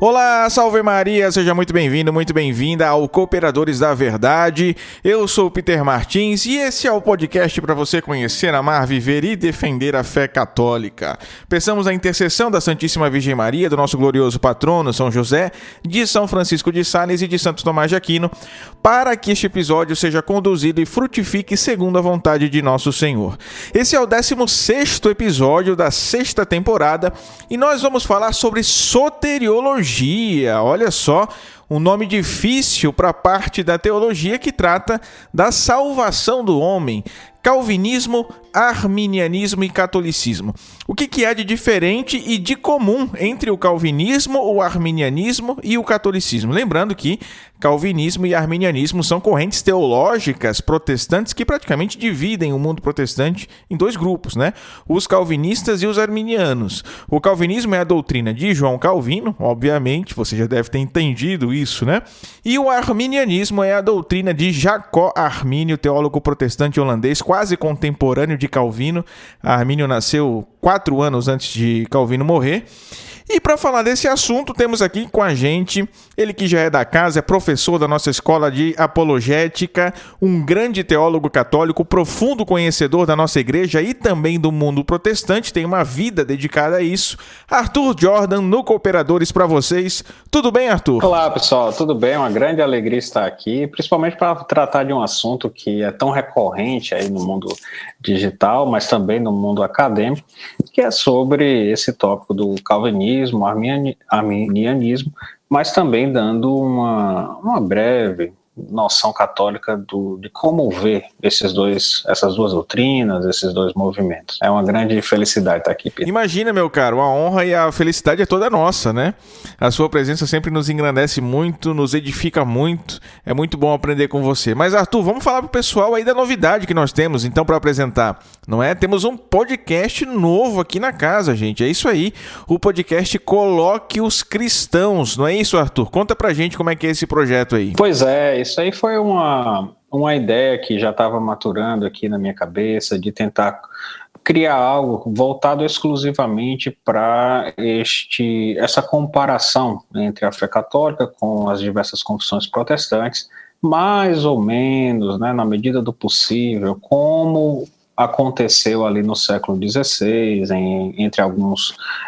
Olá, salve Maria, seja muito bem-vindo, muito bem-vinda ao Cooperadores da Verdade. Eu sou o Peter Martins e esse é o podcast para você conhecer, amar, viver e defender a fé católica. Peçamos a intercessão da Santíssima Virgem Maria, do nosso glorioso patrono São José, de São Francisco de Sales e de Santo Tomás de Aquino, para que este episódio seja conduzido e frutifique segundo a vontade de nosso Senhor. Esse é o 16º episódio da 6ª temporada e nós vamos falar sobre soteriologia. Olha só, um nome difícil para a parte da teologia que trata da salvação do homem. Calvinismo, arminianismo e catolicismo. O que há de diferente e de comum entre o calvinismo, o arminianismo e o catolicismo? Lembrando que calvinismo e arminianismo são correntes teológicas protestantes que praticamente dividem o mundo protestante em dois grupos, né? Os calvinistas e os arminianos. O calvinismo é a doutrina de João Calvino, obviamente, você já deve ter entendido isso, né? E o arminianismo é a doutrina de Jacó Armínio, teólogo protestante holandês, quase contemporâneo de Calvino. Armínio nasceu 4 anos antes de Calvino morrer. E para falar desse assunto, temos aqui com a gente, ele que já é da casa, é professor da nossa escola de apologética, um grande teólogo católico, profundo conhecedor da nossa igreja e também do mundo protestante, tem uma vida dedicada a isso. Arthur Jordan, no Cooperadores para vocês. Tudo bem, Arthur? Olá, pessoal, tudo bem? Uma grande alegria estar aqui, principalmente para tratar de um assunto que é tão recorrente aí no mundo digital, mas também no mundo acadêmico, que é sobre esse tópico do calvinismo, arminianismo, mas também dando uma breve noção católica de como ver essas duas doutrinas, esses dois movimentos. É uma grande felicidade estar aqui, Pedro. Imagina, meu caro, a honra e a felicidade é toda nossa, né? A sua presença sempre nos engrandece muito, nos edifica muito, é muito bom aprender com você. Mas, Arthur, vamos falar pro pessoal aí da novidade que nós temos, então, para apresentar, não é? Temos um podcast novo aqui na casa, gente, é isso aí, o podcast Coloque os Cristãos, não é isso, Arthur? Conta pra gente como é que é esse projeto aí. Pois é, isso aí foi uma ideia que já estava maturando aqui na minha cabeça, de tentar criar algo voltado exclusivamente para essa comparação entre a fé católica com as diversas confissões protestantes, mais ou menos, né, na medida do possível, como aconteceu ali no século XVI,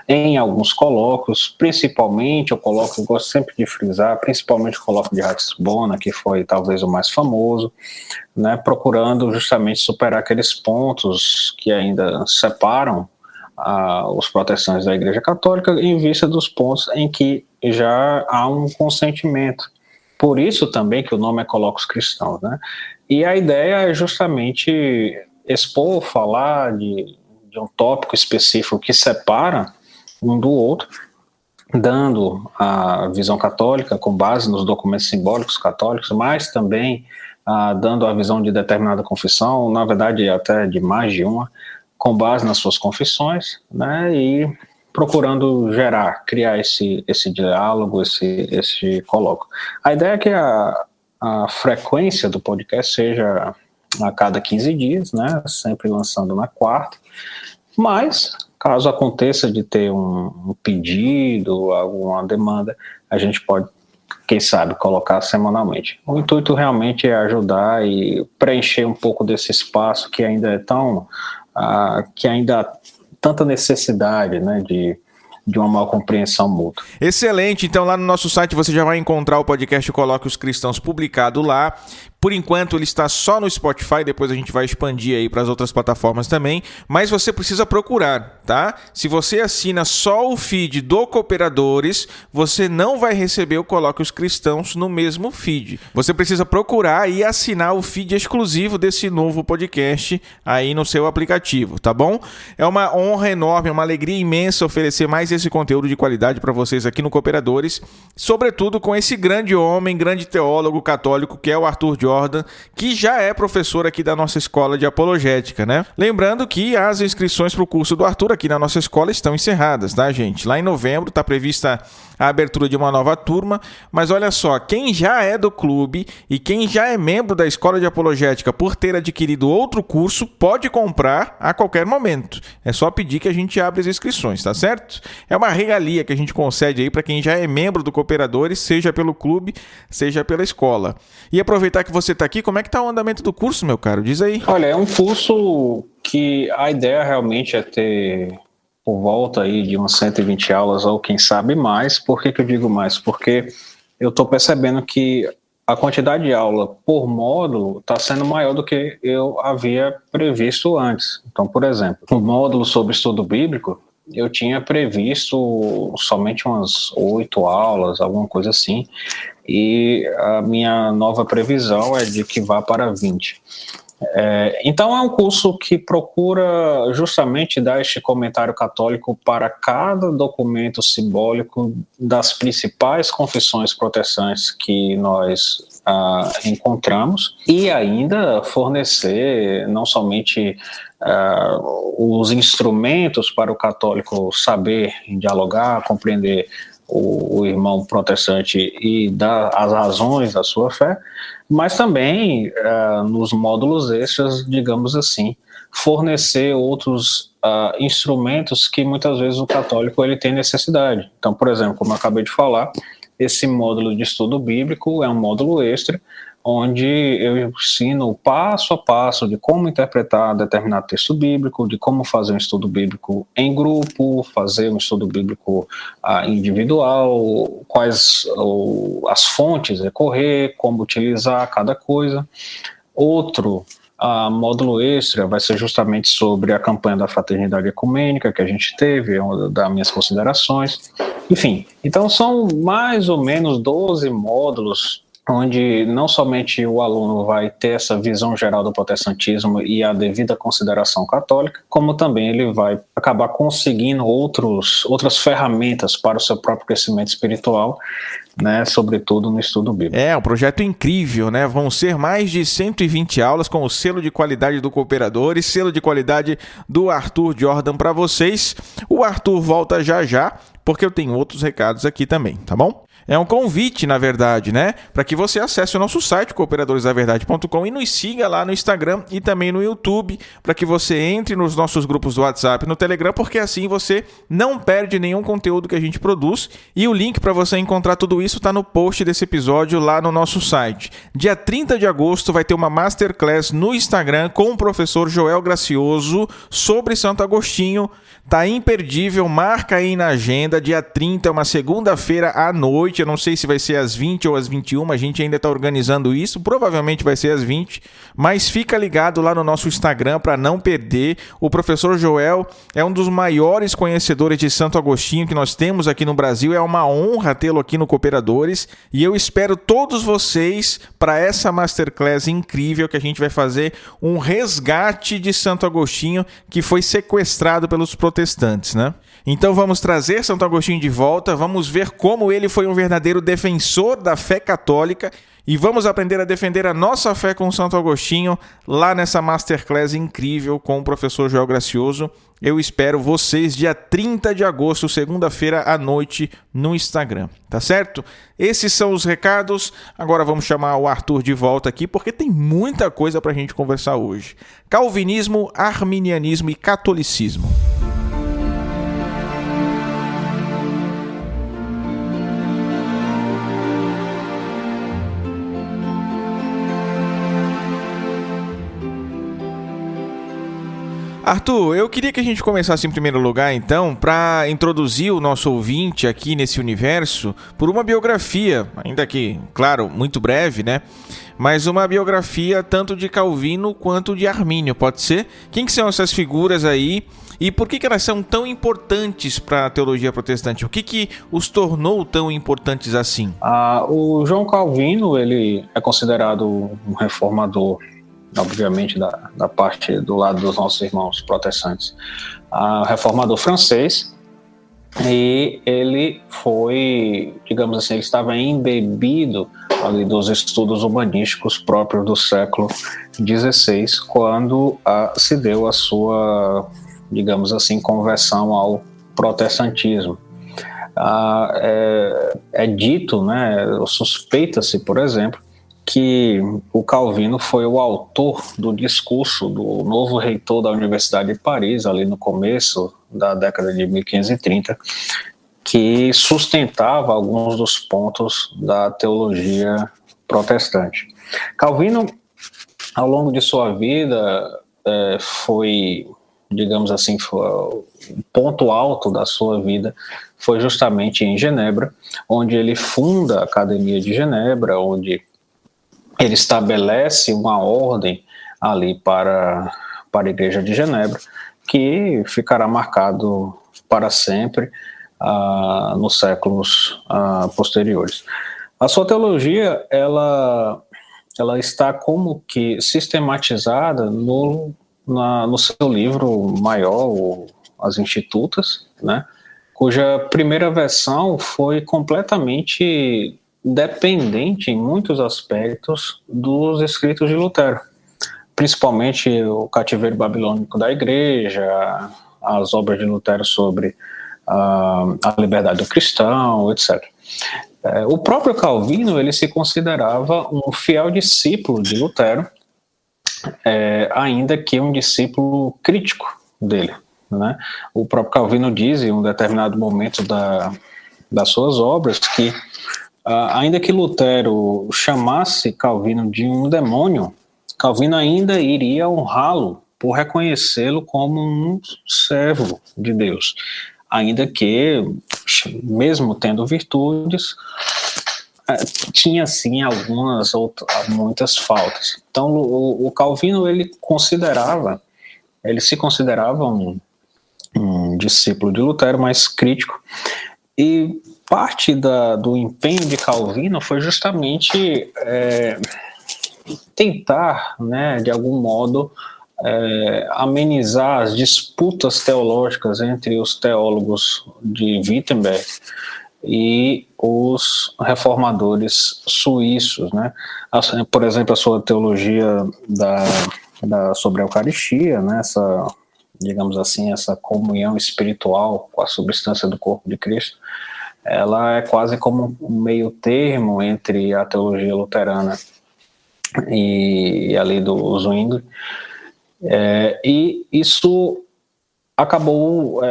em alguns colóquios, principalmente eu gosto sempre de frisar, principalmente o colóquio de Ratisbona, que foi talvez o mais famoso, né, procurando justamente superar aqueles pontos que ainda separam os protestantes da Igreja Católica em vista dos pontos em que já há um consentimento. Por isso também que o nome é Colóquios Cristãos, né? E a ideia é justamente expor, falar de um tópico específico que separa um do outro, dando a visão católica com base nos documentos simbólicos católicos, mas também dando a visão de determinada confissão, na verdade até de mais de uma, com base nas suas confissões, né, e procurando criar esse diálogo, esse colóquio. A ideia é que a frequência do podcast seja a cada 15 dias, né, sempre lançando na quarta, mas caso aconteça de ter um pedido, alguma demanda, a gente pode, quem sabe, colocar semanalmente. O intuito realmente é ajudar e preencher um pouco desse espaço que ainda é que ainda há tanta necessidade, né, de uma maior compreensão mútua. Excelente, então lá no nosso site você já vai encontrar o podcast Coloque os Cristãos publicado lá. Por enquanto ele está só no Spotify, depois a gente vai expandir aí para as outras plataformas também, mas você precisa procurar, tá? Se você assina só o feed do Cooperadores, você não vai receber o Coloque os Cristãos no mesmo feed. Você precisa procurar e assinar o feed exclusivo desse novo podcast aí no seu aplicativo, tá bom? É uma honra enorme, uma alegria imensa oferecer mais esse conteúdo de qualidade para vocês aqui no Cooperadores, sobretudo com esse grande homem, grande teólogo católico que é o Arthur Jordan, Jordan, que já é professor aqui da nossa escola de apologética, né? Lembrando que as inscrições para o curso do Arthur aqui na nossa escola estão encerradas, tá, gente? Lá em novembro está prevista a abertura de uma nova turma, mas olha só, quem já é do clube e quem já é membro da escola de apologética por ter adquirido outro curso pode comprar a qualquer momento. É só pedir que a gente abra as inscrições, tá certo? É uma regalia que a gente concede aí para quem já é membro do Cooperadores, seja pelo clube, seja pela escola. E aproveitar que você está aqui, como é que está o andamento do curso, meu caro? Diz aí. Olha, é um curso que a ideia realmente é ter por volta aí de umas 120 aulas, ou quem sabe mais. Por que eu digo mais? Porque eu estou percebendo que a quantidade de aula por módulo está sendo maior do que eu havia previsto antes. Então, por exemplo, o módulo sobre estudo bíblico, eu tinha previsto somente umas 8 aulas, alguma coisa assim, e a minha nova previsão é de que vá para 20. Então é um curso que procura justamente dar este comentário católico para cada documento simbólico das principais confissões protestantes que nós encontramos, e ainda fornecer não somente os instrumentos para o católico saber dialogar, compreender o irmão protestante e dar as razões da sua fé, mas também nos módulos extras, digamos assim, fornecer outros instrumentos que muitas vezes o católico ele tem necessidade. Então, por exemplo, como eu acabei de falar, esse módulo de estudo bíblico é um módulo extra, onde eu ensino passo a passo de como interpretar determinado texto bíblico, de como fazer um estudo bíblico em grupo, fazer um estudo bíblico individual, quais as fontes recorrer, como utilizar cada coisa. Outro módulo extra vai ser justamente sobre a campanha da Fraternidade Ecumênica que a gente teve, uma das minhas considerações. Enfim, então são mais ou menos 12 módulos onde não somente o aluno vai ter essa visão geral do protestantismo e a devida consideração católica, como também ele vai acabar conseguindo outras ferramentas para o seu próprio crescimento espiritual, né, sobretudo no estudo bíblico. É um projeto incrível, né? Vão ser mais de 120 aulas com o selo de qualidade do Cooperador e selo de qualidade do Arthur Jordan para vocês. O Arthur volta já, porque eu tenho outros recados aqui também, tá bom? É um convite, na verdade, né? Para que você acesse o nosso site, cooperadoresdaverdade.com, e nos siga lá no Instagram e também no YouTube, para que você entre nos nossos grupos do WhatsApp e no Telegram, porque assim você não perde nenhum conteúdo que a gente produz. E o link para você encontrar tudo isso está no post desse episódio lá no nosso site. Dia 30 de agosto vai ter uma Masterclass no Instagram com o professor Joel Gracioso sobre Santo Agostinho. Tá imperdível, marca aí na agenda, dia 30, uma segunda-feira à noite, eu não sei se vai ser às 20 ou às 21, a gente ainda está organizando isso, provavelmente vai ser às 20, mas fica ligado lá no nosso Instagram para não perder. O professor Joel é um dos maiores conhecedores de Santo Agostinho que nós temos aqui no Brasil, é uma honra tê-lo aqui no Cooperadores, e eu espero todos vocês para essa Masterclass incrível que a gente vai fazer um resgate de Santo Agostinho que foi sequestrado pelos protestantes, né? Então vamos trazer Santo Agostinho de volta, vamos ver como ele foi um verdadeiro defensor da fé católica e vamos aprender a defender a nossa fé com Santo Agostinho lá nessa Masterclass incrível com o professor Joel Gracioso. Eu espero vocês dia 30 de agosto, segunda-feira à noite, no Instagram, tá certo? Esses são os recados. Agora vamos chamar o Arthur de volta aqui, porque tem muita coisa pra gente conversar hoje. Calvinismo, arminianismo e catolicismo. Arthur, eu queria que a gente começasse em primeiro lugar, então, para introduzir o nosso ouvinte aqui nesse universo por uma biografia, ainda que, claro, muito breve, né? Mas uma biografia tanto de Calvino quanto de Armínio, pode ser? Quem que são essas figuras aí e por que elas são tão importantes para a teologia protestante? O que os tornou tão importantes assim? O João Calvino, ele é considerado um reformador, obviamente da parte do lado dos nossos irmãos protestantes, reformador francês, E ele foi, digamos assim, ele estava embebido ali dos estudos humanísticos próprios do século XVI, quando se deu a sua, digamos assim, conversão ao protestantismo. É dito, né, suspeita-se, por exemplo, que o Calvino foi o autor do discurso do novo reitor da Universidade de Paris, ali no começo da década de 1530, que sustentava alguns dos pontos da teologia protestante. Calvino, ao longo de sua vida, foi, digamos assim, foi o ponto alto da sua vida foi justamente em Genebra, onde ele funda a Academia de Genebra, onde ele estabelece uma ordem ali para a Igreja de Genebra, que ficará marcado para sempre nos séculos posteriores. A sua teologia, ela está como que sistematizada no seu livro maior, As Institutas, né, cuja primeira versão foi completamente dependente em muitos aspectos dos escritos de Lutero, principalmente o cativeiro babilônico da igreja, as obras de Lutero sobre a liberdade do cristão, etc. O próprio Calvino, ele se considerava um fiel discípulo de Lutero, ainda que um discípulo crítico dele, né? O próprio Calvino diz em um determinado momento das suas obras que ainda que Lutero chamasse Calvino de um demônio, Calvino ainda iria honrá-lo por reconhecê-lo como um servo de Deus, ainda que, mesmo tendo virtudes, tinha sim muitas faltas. Então o Calvino ele se considerava um discípulo de Lutero, mas crítico, e parte do empenho de Calvino foi justamente tentar, né, de algum modo, amenizar as disputas teológicas entre os teólogos de Wittenberg e os reformadores suíços, né? Por exemplo, a sua teologia sobre a Eucaristia, né? Digamos assim, essa comunhão espiritual com a substância do corpo de Cristo, ela é quase como um meio termo entre a teologia luterana e ali do Zwingli, e isso acabou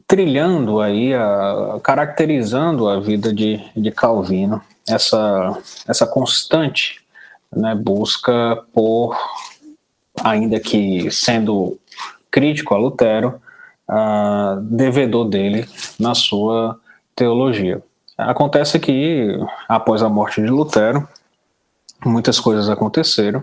trilhando aí, caracterizando a vida de Calvino, essa constante, né, busca por, ainda que sendo crítico a Lutero, devedor dele na sua teologia. Acontece que, após a morte de Lutero, muitas coisas aconteceram,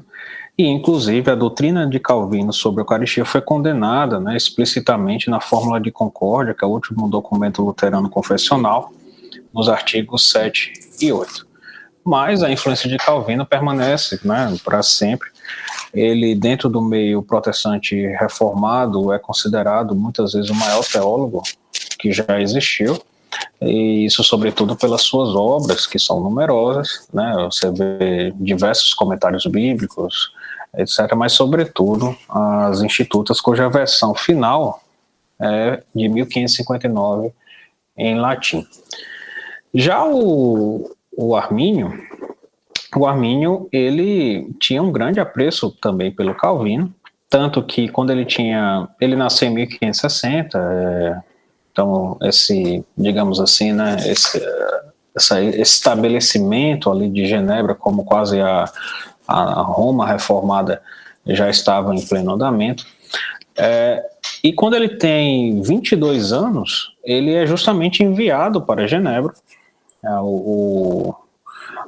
e inclusive a doutrina de Calvino sobre a Eucaristia foi condenada, né, explicitamente na Fórmula de Concórdia, que é o último documento luterano confessional, nos artigos 7 e 8. Mas a influência de Calvino permanece, né, para sempre. Ele, dentro do meio protestante reformado, é considerado muitas vezes o maior teólogo que já existiu, e isso sobretudo pelas suas obras, que são numerosas, né? Você vê diversos comentários bíblicos, etc., mas sobretudo as Institutas, cuja versão final é de 1559 em latim. Já o Armínio, ele tinha um grande apreço também pelo Calvino, tanto que quando ele nasceu em 1560, então digamos assim, né, esse estabelecimento ali de Genebra, como quase a Roma reformada já estava em pleno andamento, e quando ele tem 22 anos, ele é justamente enviado para Genebra.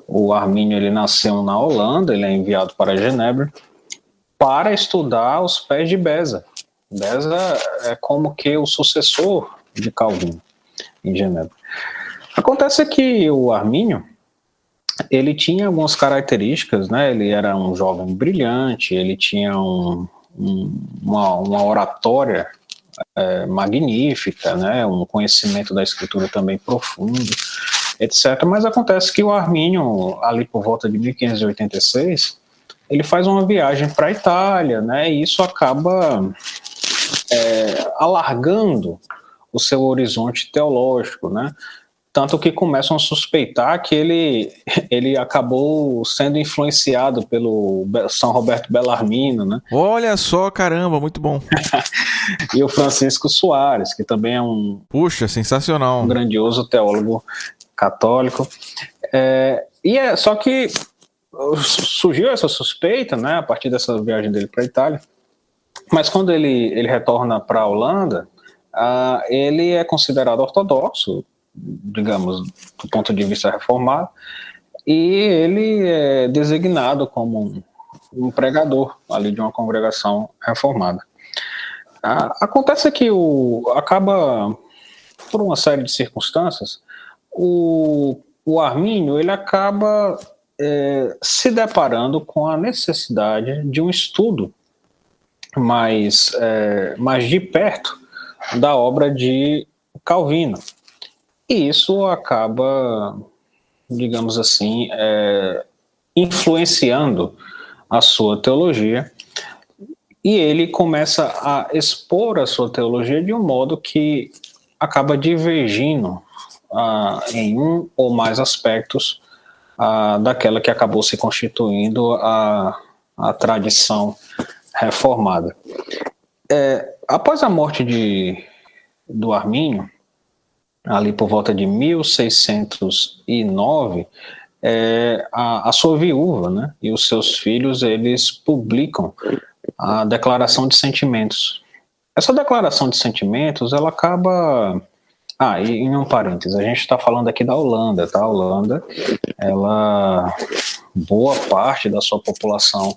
O Armínio, ele nasceu na Holanda, ele é enviado para Genebra para estudar aos pés de Beza. Beza é como que o sucessor de Calvino em Genebra. Acontece que o Armínio, ele tinha algumas características, né? Ele era um jovem brilhante, ele tinha uma oratória magnífica, né, um conhecimento da escritura também profundo, etc. Mas acontece que o Armínio, ali por volta de 1586, ele faz uma viagem para a Itália, né, e isso acaba alargando o seu horizonte teológico, né? Tanto que começam a suspeitar que ele acabou sendo influenciado pelo São Roberto Bellarmino, né? Olha só, caramba, muito bom. E o Francisco Soares, que também é um sensacional, grandioso teólogo católico. Só que surgiu essa suspeita, né, a partir dessa viagem dele para a Itália, mas quando ele retorna para a Holanda, ele é considerado ortodoxo, digamos, do ponto de vista reformado, e ele é designado como um pregador ali de uma congregação reformada. Acontece que acaba, por uma série de circunstâncias, o Armínio ele acaba se deparando com a necessidade de um estudo mais de perto da obra de Calvino. E isso acaba, digamos assim, influenciando a sua teologia, e ele começa a expor a sua teologia de um modo que acaba divergindo em um ou mais aspectos daquela que acabou se constituindo a tradição reformada. Após a morte do Armínio, ali por volta de 1609, a sua viúva, né, e os seus filhos, eles publicam a Declaração de Sentimentos. Essa Declaração de Sentimentos, ela acaba... e em um parênteses, a gente está falando aqui da Holanda, tá? A Holanda, boa parte da sua população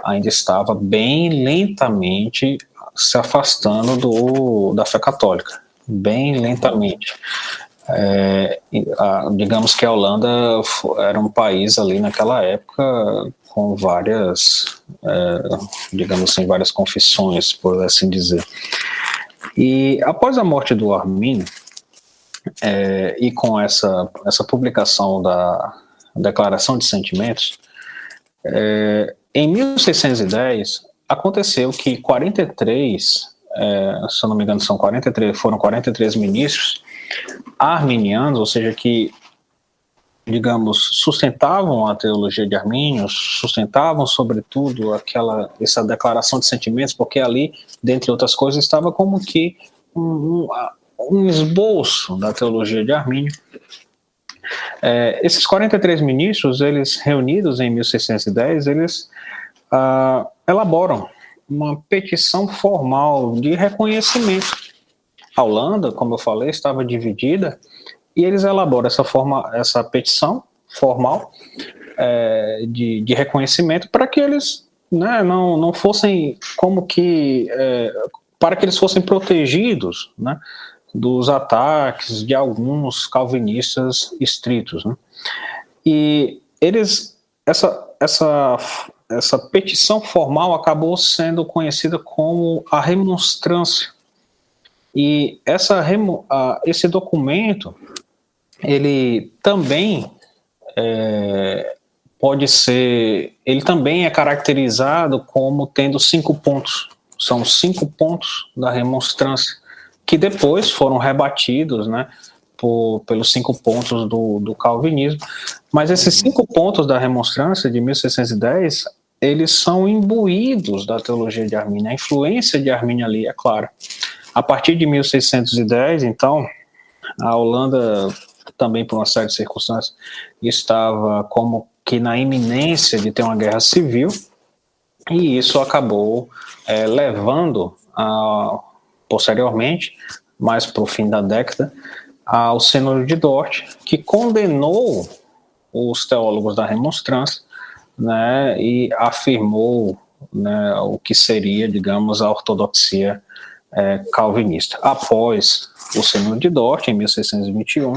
ainda estava bem lentamente se afastando da fé católica, bem lentamente. Digamos que a Holanda era um país ali naquela época com várias, digamos assim, várias confissões, por assim dizer. E após a morte do Armínio, e com essa publicação da Declaração de Sentimentos, em 1610 aconteceu que 43, se eu não me engano foram 43 ministros arminianos, ou seja, que, digamos, sustentavam a teologia de Armínio, sustentavam sobretudo essa declaração de sentimentos, porque ali, dentre outras coisas, estava como que um esboço da teologia de Armínio. Esses 43 ministros, eles reunidos em 1610, eles elaboram uma petição formal de reconhecimento. A Holanda, como eu falei, estava dividida, e eles elaboram essa petição formal de reconhecimento para que eles, né, não fossem como que... para que eles fossem protegidos, né, dos ataques de alguns calvinistas estritos, né? E essa petição formal acabou sendo conhecida como a remonstrância. E esse documento, ele também ele também é caracterizado como tendo 5 pontos. São 5 pontos da remonstrância, que depois foram rebatidos, né, pelos 5 pontos do calvinismo. Mas esses 5 pontos da remonstrância de 1610, eles são imbuídos da teologia de Armínio. A influência de Armínio ali é clara. A partir de 1610, então, a Holanda, também por uma série de circunstâncias, estava como que na iminência de ter uma guerra civil, e isso acabou levando, posteriormente, mais para o fim da década, ao Sínodo de Dort, que condenou os teólogos da remonstrância, né, e afirmou, né, o que seria, digamos, a ortodoxia calvinista. Após o Sínodo de Dort, em 1621,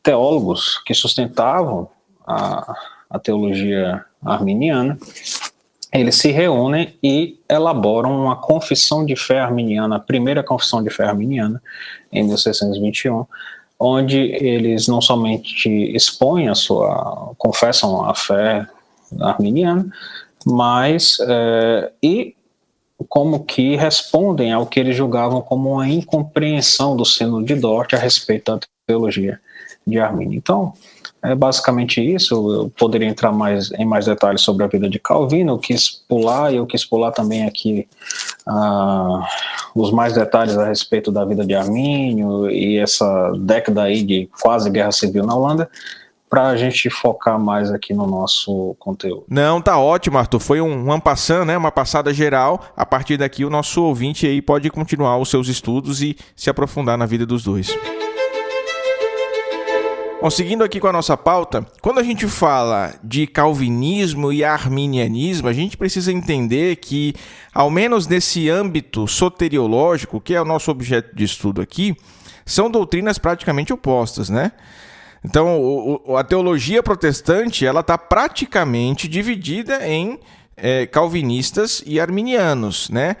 teólogos que sustentavam a teologia arminiana eles se reúnem e elaboram uma confissão de fé arminiana, a primeira confissão de fé arminiana, em 1621, onde eles não somente expõem confessam a fé arminiana, mas e como que respondem ao que eles julgavam como uma incompreensão do Sínodo de Dort a respeito da teologia de Armínio. Então, é basicamente isso. Eu poderia entrar em mais detalhes sobre a vida de Calvino. Eu quis pular também aqui os mais detalhes a respeito da vida de Armínio e essa década aí de quase guerra civil na Holanda, para a gente focar mais aqui no nosso conteúdo. Não, tá ótimo, Arthur. Foi um passant, né? Uma passada geral. A partir daqui, o nosso ouvinte aí pode continuar os seus estudos e se aprofundar na vida dos dois. Bom, seguindo aqui com a nossa pauta, quando a gente fala de calvinismo e arminianismo, a gente precisa entender que, ao menos nesse âmbito soteriológico, que é o nosso objeto de estudo aqui, são doutrinas praticamente opostas, né? Então, a teologia protestante ela está praticamente dividida em calvinistas e arminianos, né?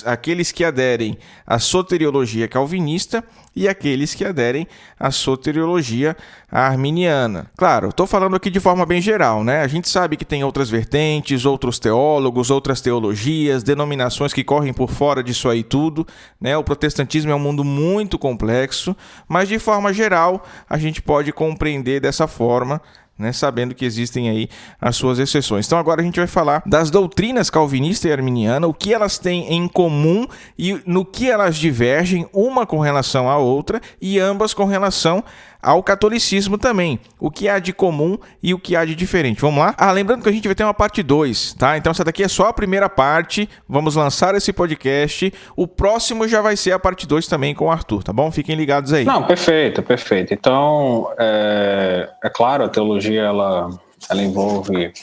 Aqueles que aderem à soteriologia calvinista e aqueles que aderem à soteriologia arminiana. Claro, estou falando aqui de forma bem geral, né? A gente sabe que tem outras vertentes, outros teólogos, outras teologias, denominações que correm por fora disso aí tudo, né? O protestantismo é um mundo muito complexo, mas de forma geral a gente pode compreender dessa forma, né, sabendo que existem aí as suas exceções. Então agora a gente vai falar das doutrinas calvinista e arminiana, o que elas têm em comum e no que elas divergem, uma com relação à outra e ambas com relação ao catolicismo também, o que há de comum e o que há de diferente. Vamos lá? Lembrando que a gente vai ter uma parte 2, tá? Então essa daqui é só a primeira parte, vamos lançar esse podcast, o próximo já vai ser a parte 2 também com o Arthur, tá bom? Fiquem ligados aí. Não, perfeito. Então, é claro, a teologia ela envolve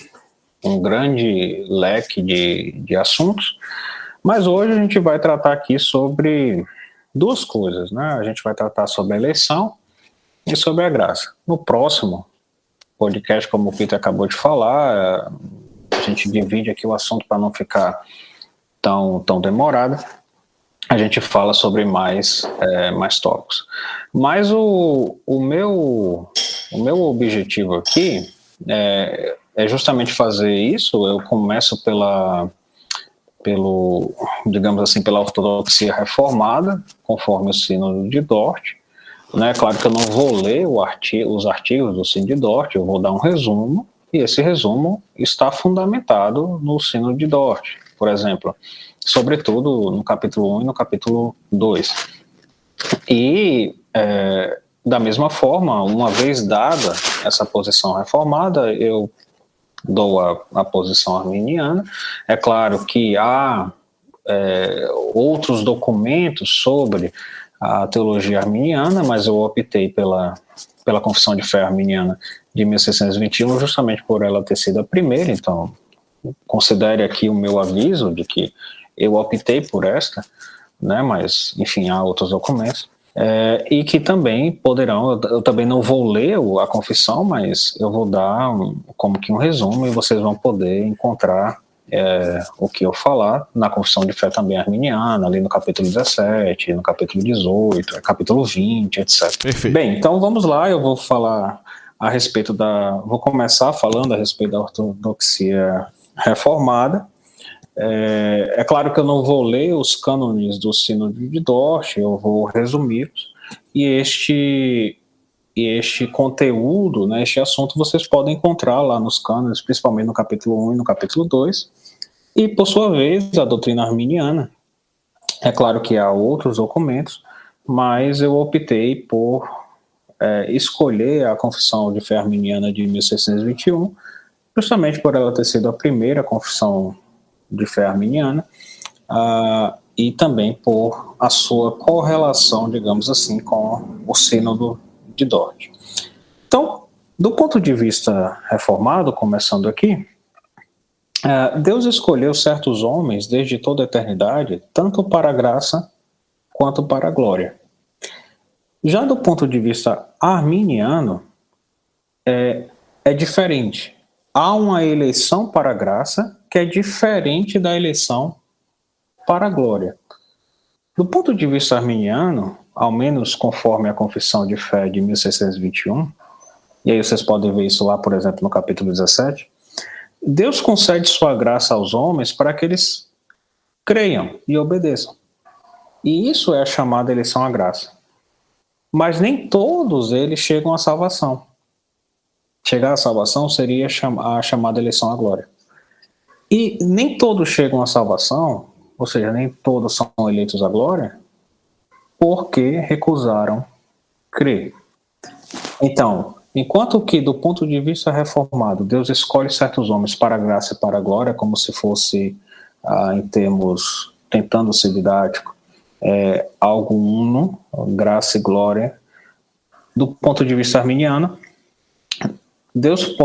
um grande leque de assuntos, mas hoje a gente vai tratar aqui sobre duas coisas, né? A gente vai tratar sobre a eleição e sobre a graça. No próximo podcast, como o Peter acabou de falar, a gente divide aqui o assunto para não ficar tão demorado. A gente fala sobre mais tópicos. Mas o meu objetivo aqui é justamente fazer isso. Eu começo digamos assim, pela ortodoxia reformada, conforme o Sínodo de Dort. Né? Claro que eu não vou ler os artigos do Sínodo de Dort, eu vou dar um resumo, e esse resumo está fundamentado no Sínodo de Dort, por exemplo, sobretudo no capítulo 1 e no capítulo 2. E, da mesma forma, uma vez dada essa posição reformada, eu dou a posição arminiana. É claro que há outros documentos sobre a teologia arminiana, mas eu optei pela Confissão de Fé Arminiana de 1621, justamente por ela ter sido a primeira. Então, considere aqui o meu aviso de que eu optei por esta, né, mas, enfim, há outros documentos, e que também poderão, eu também não vou ler a confissão, mas eu vou dar como que um resumo e vocês vão poder encontrar o que eu falar na Confissão de Fé também arminiana, ali no capítulo 17, no capítulo 18, capítulo 20, etc. Perfeito. Bem, então vamos lá, eu vou falar vou começar falando a respeito da ortodoxia reformada. É claro que eu não vou ler os cânones do Sínodo de Dort, eu vou resumi-los, e este conteúdo, né, este assunto, vocês podem encontrar lá nos cânones, principalmente no capítulo 1 e no capítulo 2, e, por sua vez, a doutrina arminiana. É claro que há outros documentos, mas eu optei por escolher a Confissão de Fé Arminiana de 1621, justamente por ela ter sido a primeira confissão de fé arminiana, e também por a sua correlação, digamos assim, com o Sínodo de Dort. Então, do ponto de vista reformado, começando aqui, Deus escolheu certos homens desde toda a eternidade, tanto para a graça quanto para a glória. Já do ponto de vista arminiano, é diferente. há uma eleição para a graça que é diferente da eleição para a glória. Do ponto de vista arminiano, ao menos conforme a Confissão de Fé de 1621, e aí vocês podem ver isso lá, por exemplo, no capítulo 17, Deus concede sua graça aos homens para que eles creiam e obedeçam. E isso é a chamada eleição à graça. Mas nem todos eles chegam à salvação. Chegar à salvação seria a chamada eleição à glória. E nem todos chegam à salvação, ou seja, nem todos são eleitos à glória, porque recusaram crer. Então, enquanto que, do ponto de vista reformado, Deus escolhe certos homens para a graça e para a glória, como se fosse, em termos, tentando ser didático, algo uno, graça e glória. Do ponto de vista arminiano, Deus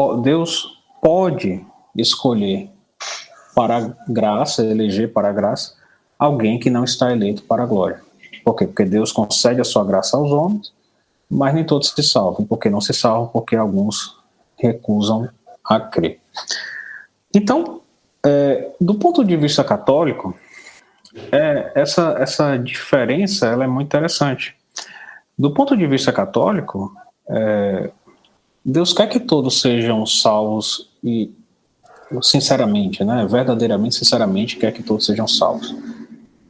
pode escolher para a graça, eleger para a graça, alguém que não está eleito para a glória. Por quê? Porque Deus concede a sua graça aos homens, mas nem todos se salvam. Por que não se salvam? Porque alguns recusam a crer. Então, do ponto de vista católico, essa diferença ela é muito interessante. Do ponto de vista católico, Deus quer que todos sejam salvos e, sinceramente, né, verdadeiramente, sinceramente, quer que todos sejam salvos.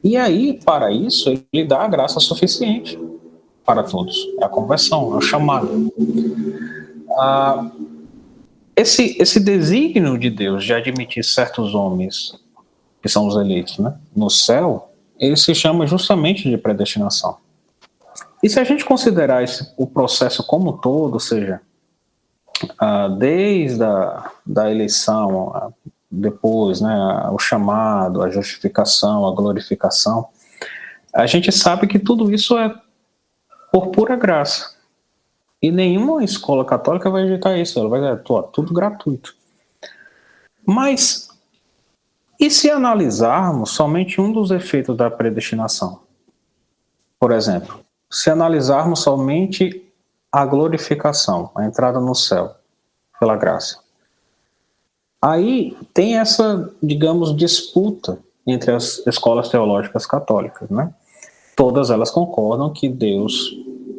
E aí, para isso, ele dá a graça suficiente para todos. É a conversão, é o chamado. Esse desígnio de Deus de admitir certos homens, que são os eleitos, né, no céu, ele se chama justamente de predestinação. E se a gente considerar o processo como um todo, ou seja, desde da eleição, depois, né, o chamado, a justificação, a glorificação, a gente sabe que tudo isso é por pura graça. E nenhuma escola católica vai rejeitar isso, ela vai dizer, tudo gratuito. Mas, e se analisarmos somente um dos efeitos da predestinação? Por exemplo, se analisarmos somente a glorificação, a entrada no céu, pela graça. Aí tem essa, digamos, disputa entre as escolas teológicas católicas, né? Todas elas concordam que Deus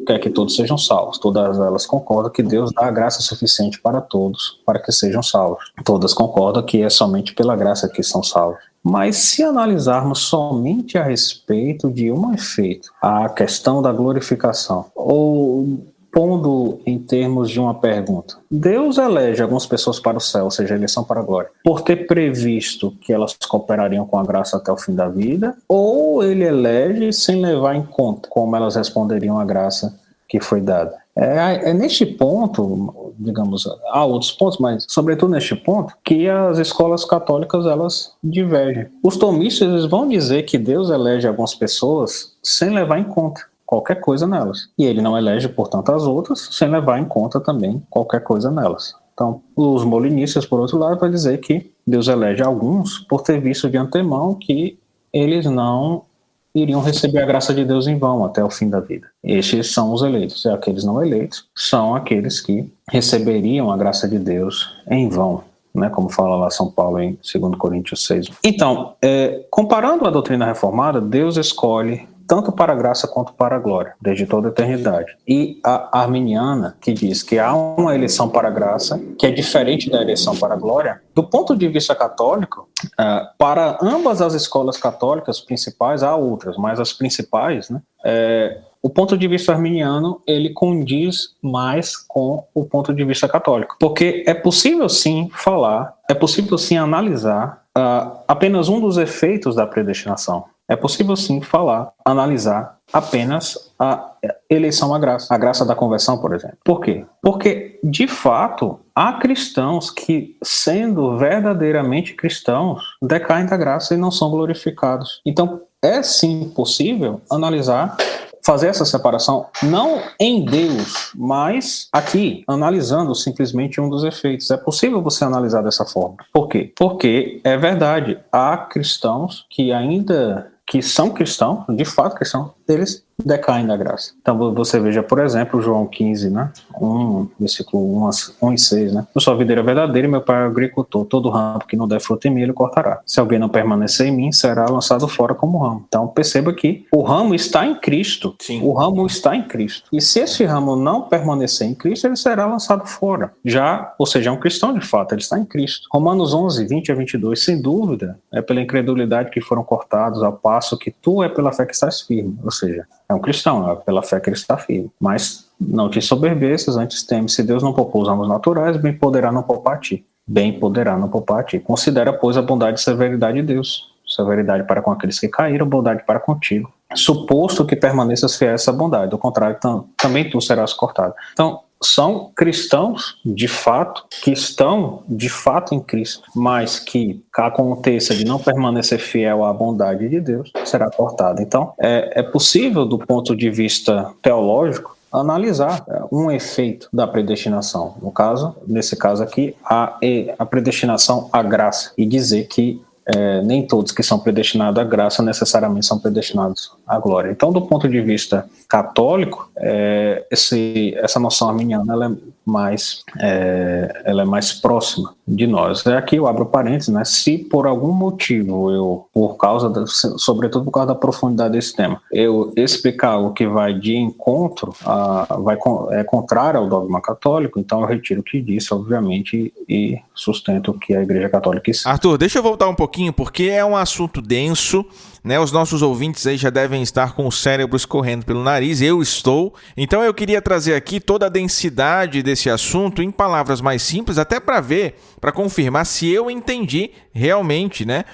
quer que todos sejam salvos. Todas elas concordam que Deus dá a graça suficiente para todos, para que sejam salvos. Todas concordam que é somente pela graça que são salvos. Mas se analisarmos somente a respeito de um efeito, a questão da glorificação, ou pondo em termos de uma pergunta, Deus elege algumas pessoas para o céu, ou seja, a eleição para a glória, por ter previsto que elas cooperariam com a graça até o fim da vida, ou ele elege sem levar em conta como elas responderiam à graça que foi dada? É neste ponto, digamos, há outros pontos, mas sobretudo neste ponto, que as escolas católicas elas divergem. Os tomistas eles vão dizer que Deus elege algumas pessoas sem levar em conta qualquer coisa nelas. E ele não elege, portanto, as outras, sem levar em conta também qualquer coisa nelas. Então, os molinistas, por outro lado, vão dizer que Deus elege alguns por ter visto de antemão que eles não iriam receber a graça de Deus em vão até o fim da vida. Estes são os eleitos. E aqueles não eleitos são aqueles que receberiam a graça de Deus em vão, né, como fala lá São Paulo em 2 Coríntios 6. Então, comparando a doutrina reformada, Deus escolhe tanto para a graça quanto para a glória, desde toda a eternidade. E a arminiana, que diz que há uma eleição para a graça, que é diferente da eleição para a glória, do ponto de vista católico, para ambas as escolas católicas principais, há outras, mas as principais, né, o ponto de vista arminiano, ele condiz mais com o ponto de vista católico. Porque é possível sim falar, é possível sim analisar apenas um dos efeitos da predestinação. É possível sim falar, analisar apenas a eleição à graça, a graça da conversão, por exemplo. Por quê? Porque, de fato, há cristãos que, sendo verdadeiramente cristãos, decaem da graça e não são glorificados. Então, é sim possível analisar, fazer essa separação, não em Deus, mas aqui, analisando simplesmente um dos efeitos. É possível você analisar dessa forma. Por quê? Porque, é verdade, há cristãos que ainda que são cristãos, de fato cristãos, eles decaem da graça. Então você veja, por exemplo, João 15, né? Versículo 1 e 6, né? Eu sou a videira verdadeira e meu pai é o agricultor. Todo ramo que não der fruto em mim, ele cortará. Se alguém não permanecer em mim, será lançado fora como ramo. Então perceba que o ramo está em Cristo. Sim. O ramo está em Cristo. E se esse ramo não permanecer em Cristo, ele será lançado fora. Ou seja, é um cristão de fato, ele está em Cristo. Romanos 11, 20 a 22, sem dúvida, é pela incredulidade que foram cortados, ao passo que tu é pela fé que estás firme. Ou seja, é um cristão, é pela fé que ele está firme. Mas não te soberbeças, antes teme. Se Deus não poupou os ramos naturais, bem poderá não poupar a ti. Bem poderá não poupar a ti. Considera, pois, a bondade e severidade de Deus. Severidade para com aqueles que caíram, bondade para contigo. Suposto que permaneças fiel a essa bondade. Do contrário, também tu serás cortado. Então, são cristãos, de fato, que estão, de fato, em Cristo, mas que aconteça de não permanecer fiel à bondade de Deus, será cortado. Então, é possível, do ponto de vista teológico, analisar um efeito da predestinação. Nesse caso aqui, a predestinação à graça, e dizer que nem todos que são predestinados à graça necessariamente são predestinados à glória. Então, do ponto de vista católico, essa noção arminiana ela é mais próxima de nós. Aqui eu abro parênteses, né? Se por algum motivo sobretudo por causa da profundidade desse tema, eu explicar algo que vai de encontro, contrário ao dogma católico, então eu retiro o que disse, obviamente, e sustento o que a Igreja Católica ensina. Arthur, deixa eu voltar um pouquinho, porque é um assunto denso, né? Os nossos ouvintes aí já devem estar com o cérebro escorrendo pelo nariz, eu estou. Então eu queria trazer aqui toda a densidade desse assunto em palavras mais simples, até para confirmar se eu entendi realmente, né?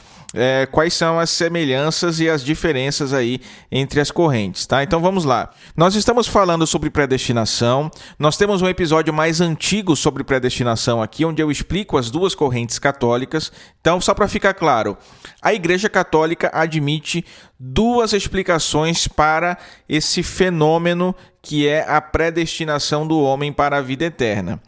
Quais são as semelhanças e as diferenças aí entre as correntes, tá? Então vamos lá. Nós estamos falando sobre predestinação. Nós temos um episódio mais antigo sobre predestinação aqui, onde eu explico as duas correntes católicas. Então, só para ficar claro, a Igreja Católica admite duas explicações para esse fenômeno que é a predestinação do homem para a vida eterna.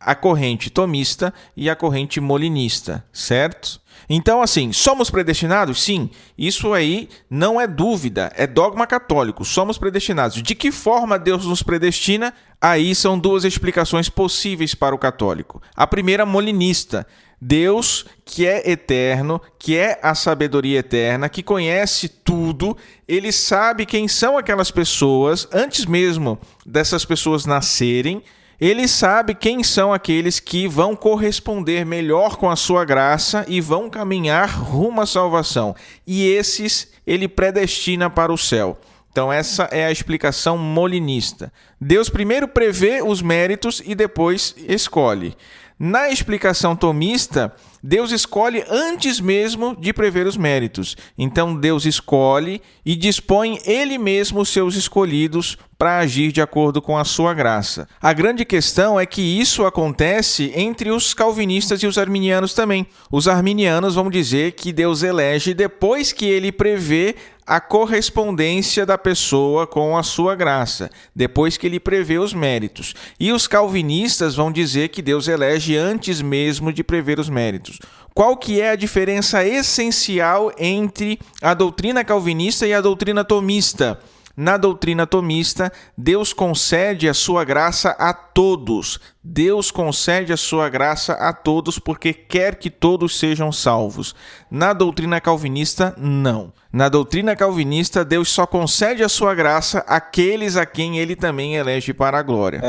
A corrente tomista e a corrente molinista, certo? Então, assim, somos predestinados? Sim, isso aí não é dúvida, é dogma católico, somos predestinados. De que forma Deus nos predestina? Aí são duas explicações possíveis para o católico. A primeira, molinista. Deus, que é eterno, que é a sabedoria eterna, que conhece tudo, ele sabe quem são aquelas pessoas, antes mesmo dessas pessoas nascerem. Ele sabe quem são aqueles que vão corresponder melhor com a sua graça e vão caminhar rumo à salvação. E esses ele predestina para o céu. Então essa é a explicação molinista. Deus primeiro prevê os méritos e depois escolhe. Na explicação tomista, Deus escolhe antes mesmo de prever os méritos. Então Deus escolhe e dispõe Ele mesmo os seus escolhidos para agir de acordo com a sua graça. A grande questão é que isso acontece entre os calvinistas e os arminianos também. Os arminianos vão dizer que Deus elege depois que Ele prevê a correspondência da pessoa com a sua graça, depois que ele prevê os méritos. E os calvinistas vão dizer que Deus elege antes mesmo de prever os méritos. Qual que é a diferença essencial entre a doutrina calvinista e a doutrina tomista? Na doutrina tomista, Deus concede a sua graça a todos. Deus concede a sua graça a todos porque quer que todos sejam salvos. Na doutrina calvinista, não. Na doutrina calvinista, Deus só concede a sua graça àqueles a quem ele também elege para a glória.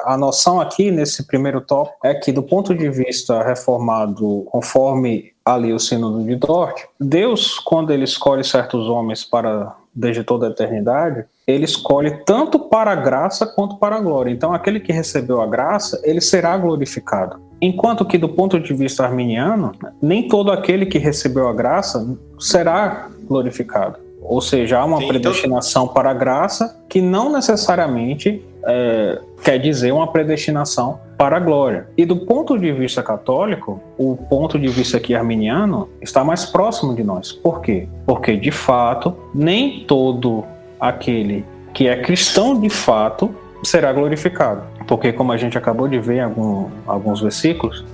A noção aqui, nesse primeiro tópico, é que do ponto de vista reformado, conforme ali o Sínodo de Dort, Deus, quando ele escolhe certos homens desde toda a eternidade, ele escolhe tanto para a graça quanto para a glória. Então, aquele que recebeu a graça, ele será glorificado. Enquanto que, do ponto de vista arminiano, nem todo aquele que recebeu a graça será glorificado. Ou seja, há uma predestinação para a graça que não necessariamente quer dizer uma predestinação para a glória. E do ponto de vista católico, o ponto de vista aqui arminiano está mais próximo de nós. Por quê? Porque, de fato, nem todo aquele que é cristão de fato será glorificado. Porque, como a gente acabou de ver em alguns versículos,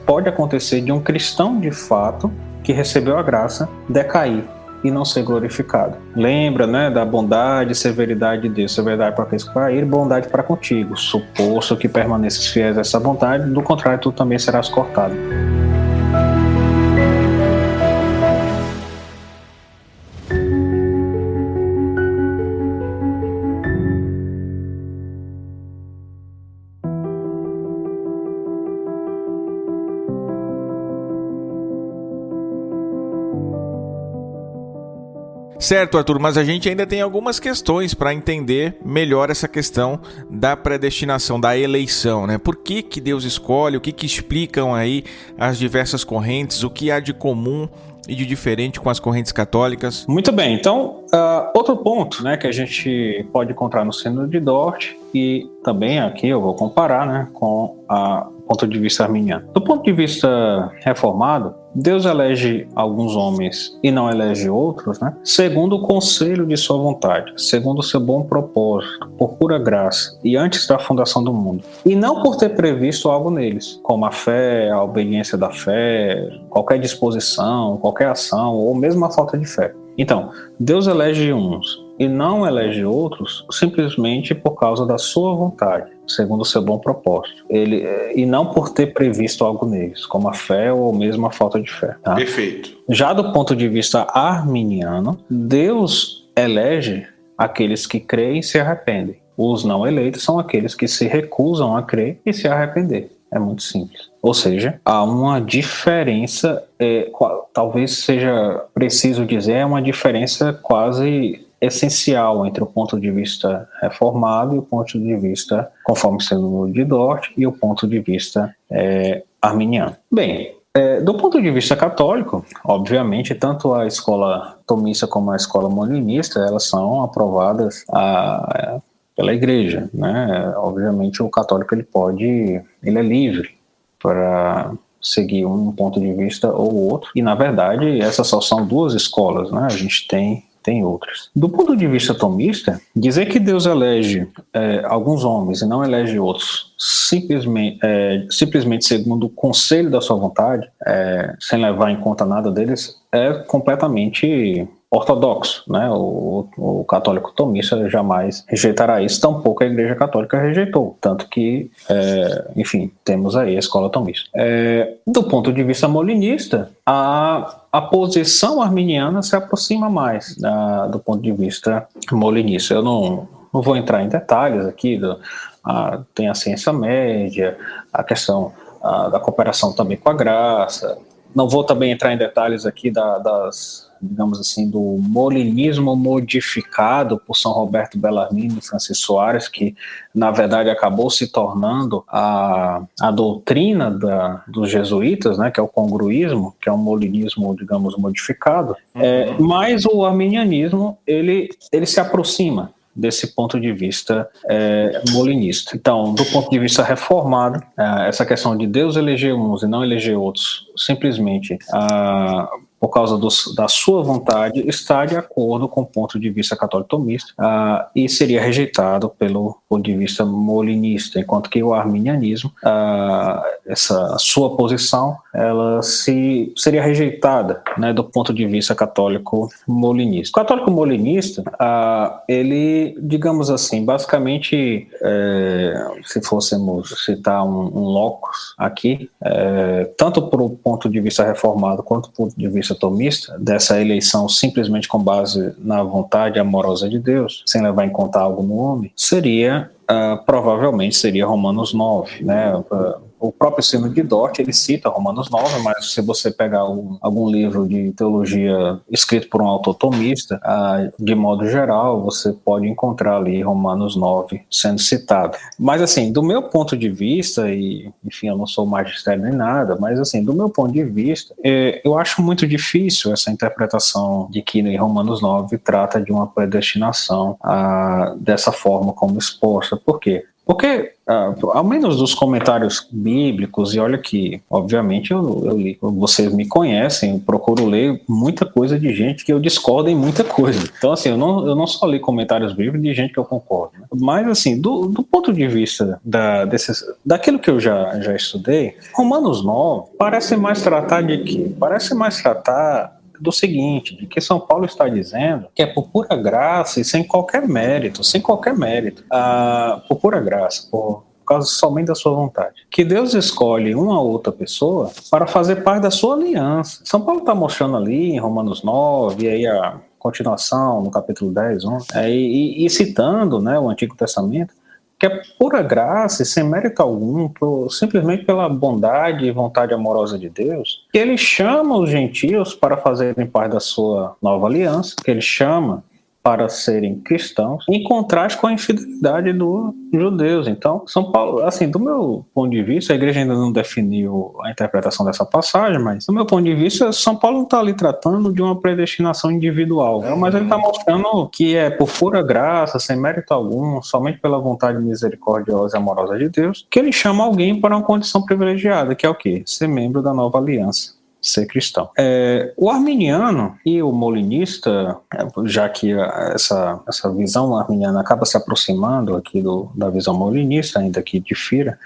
pode acontecer de um cristão de fato que recebeu a graça decair. e não ser glorificado. Lembra, né, da bondade e severidade de Deus. Severidade para aqueles que caíram, bondade para contigo. Suposto que permaneças fiéis a essa bondade, do contrário, tu também serás cortado. Certo, Arthur, mas a gente ainda tem algumas questões para entender melhor essa questão da predestinação, da eleição, né? Por que Deus escolhe, o que explicam aí as diversas correntes, o que há de comum e de diferente com as correntes católicas? Muito bem, então, outro ponto, né, que a gente pode encontrar no Sínodo de Dort, e também aqui eu vou comparar, né, com o ponto de vista arminiano. Do ponto de vista reformado, Deus elege alguns homens e não elege outros, né, segundo o conselho de sua vontade, segundo o seu bom propósito, por pura graça e antes da fundação do mundo. E não por ter previsto algo neles, como a fé, a obediência da fé, qualquer disposição, qualquer ação ou mesmo a falta de fé. Então, Deus elege uns e não elege outros simplesmente por causa da sua vontade, segundo o seu bom propósito. E não por ter previsto algo neles, como a fé ou mesmo a falta de fé. Tá? Perfeito. Já do ponto de vista arminiano, Deus elege aqueles que creem e se arrependem. Os não eleitos são aqueles que se recusam a crer e se arrepender. É muito simples. Ou seja, há uma diferença, talvez seja preciso dizer, é uma diferença quase essencial entre o ponto de vista reformado e o ponto de vista, conforme Sínodo de Dort, e o ponto de vista arminiano. Bem, do ponto de vista católico, obviamente, tanto a escola tomista como a escola molinista, elas são aprovadas pela igreja, né? Obviamente o católico ele é livre para seguir um ponto de vista ou outro, e na verdade essas só são duas escolas, né? A gente tem outras. Do ponto de vista tomista, dizer que Deus elege alguns homens e não elege outros simplesmente segundo o conselho da sua vontade, sem levar em conta nada deles, é completamente ortodoxo, né? O católico tomista jamais rejeitará isso, tampouco a Igreja Católica rejeitou, tanto que, enfim, temos aí a escola tomista. Do ponto de vista molinista, a posição arminiana se aproxima mais do ponto de vista molinista. Eu não vou entrar em detalhes aqui, tem a ciência média, a questão da cooperação também com a graça. Não vou também entrar em detalhes aqui digamos assim, do molinismo modificado por São Roberto Bellarmino e Francis Soares, que na verdade acabou se tornando a doutrina dos jesuítas, né, que é o congruísmo, que é um molinismo, digamos, modificado. Mas o arminianismo, ele se aproxima desse ponto de vista molinista. Então, do ponto de vista reformado, essa questão de Deus eleger uns e não eleger outros, simplesmente por causa da sua vontade, está de acordo com o ponto de vista católico tomista e seria rejeitado pelo ponto de vista molinista, enquanto que o arminianismo, essa sua posição, ela seria rejeitada, né, do ponto de vista católico molinista. O católico molinista, ele, digamos assim, basicamente, se fôssemos citar um locus aqui, tanto por ponto de vista reformado quanto do ponto de vista tomista, dessa eleição simplesmente com base na vontade amorosa de Deus, sem levar em conta algo no homem, provavelmente seria Romanos 9, né? O próprio Sínodo de Dort, ele cita Romanos 9, mas se você pegar algum livro de teologia escrito por um autor tomista, de modo geral, você pode encontrar ali Romanos 9 sendo citado. Mas assim, do meu ponto de vista, e enfim, eu não sou magistério nem nada, mas assim, do meu ponto de vista, eu acho muito difícil essa interpretação de que em Romanos 9 trata de uma predestinação dessa forma como exposta. Por quê? Porque, ao menos dos comentários bíblicos, e olha que, obviamente, eu li, vocês me conhecem, eu procuro ler muita coisa de gente que eu discordo em muita coisa. Então, assim, eu não só li comentários bíblicos de gente que eu concordo, né? Mas, assim, do ponto de vista daquilo que eu já estudei, Romanos 9 parece mais tratar de quê? Parece mais tratar do seguinte, de que São Paulo está dizendo que é por pura graça e sem qualquer mérito, por pura graça, por causa somente da sua vontade, que Deus escolhe uma outra pessoa para fazer parte da sua aliança. São Paulo está mostrando ali em Romanos 9, e aí a continuação no capítulo 10, 11, e citando, né, o Antigo Testamento, que é pura graça e sem mérito algum, simplesmente pela bondade e vontade amorosa de Deus, que ele chama os gentios para fazerem parte da sua nova aliança, que ele chama para serem cristãos, em contraste com a infidelidade dos judeus. Então, São Paulo, assim, do meu ponto de vista, a igreja ainda não definiu a interpretação dessa passagem, mas do meu ponto de vista, São Paulo não está ali tratando de uma predestinação individual, mas ele está mostrando que é por pura graça, sem mérito algum, somente pela vontade misericordiosa e amorosa de Deus, que ele chama alguém para uma condição privilegiada, que é o quê? Ser membro da nova aliança. Ser cristão. O arminiano e o molinista, já que essa visão arminiana acaba se aproximando aqui da visão molinista, ainda que difira,